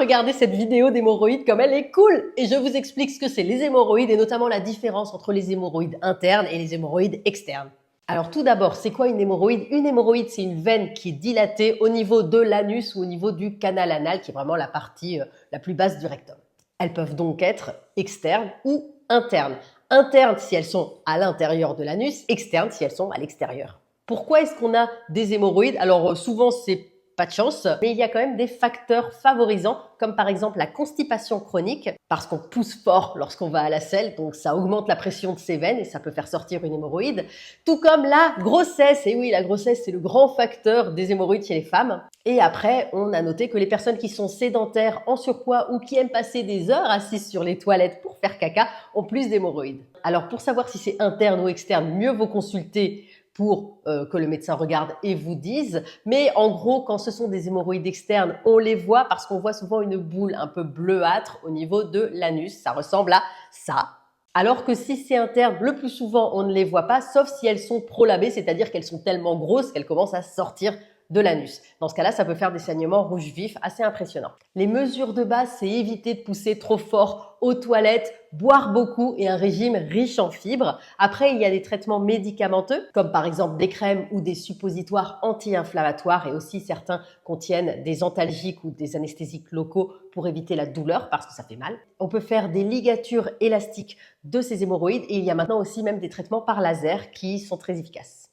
regardez cette vidéo d'hémorroïdes comme elle est cool. Et je vous explique ce que c'est les hémorroïdes et notamment la différence entre les hémorroïdes internes et les hémorroïdes externes. Alors tout d'abord, c'est quoi une hémorroïde? Une hémorroïde, c'est une veine qui est dilatée au niveau de l'anus ou au niveau du canal anal, qui est vraiment la partie la plus basse du rectum. Elles peuvent donc être externes ou internes. Internes si elles sont à l'intérieur de l'anus, externes si elles sont à l'extérieur. Pourquoi est-ce qu'on a des hémorroïdes? Alors souvent c'est pas de chance, mais il y a quand même des facteurs favorisants, comme par exemple la constipation chronique, parce qu'on pousse fort lorsqu'on va à la selle, donc ça augmente la pression de ses veines et ça peut faire sortir une hémorroïde, tout comme la grossesse. Et oui, la grossesse, c'est le grand facteur des hémorroïdes chez les femmes. Et après, on a noté que les personnes qui sont sédentaires, en surpoids ou qui aiment passer des heures assises sur les toilettes pour faire caca ont plus d'hémorroïdes. Alors pour savoir si c'est interne ou externe, mieux vaut consulter pour que le médecin regarde et vous dise. Mais en gros, quand ce sont des hémorroïdes externes, on les voit parce qu'on voit souvent une boule un peu bleuâtre au niveau de l'anus. Ça ressemble à ça. Alors que si c'est interne, le plus souvent, on ne les voit pas, sauf si elles sont prolabées, c'est-à-dire qu'elles sont tellement grosses qu'elles commencent à sortir de l'anus. Dans ce cas-là, ça peut faire des saignements rouges vifs assez impressionnants. Les mesures de base, c'est éviter de pousser trop fort aux toilettes, boire beaucoup et un régime riche en fibres. Après, il y a des traitements médicamenteux, comme par exemple des crèmes ou des suppositoires anti-inflammatoires et aussi certains contiennent des antalgiques ou des anesthésiques locaux pour éviter la douleur parce que ça fait mal. On peut faire des ligatures élastiques de ces hémorroïdes et il y a maintenant aussi même des traitements par laser qui sont très efficaces.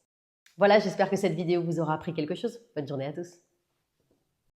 Voilà, j'espère que cette vidéo vous aura appris quelque chose. Bonne journée à tous.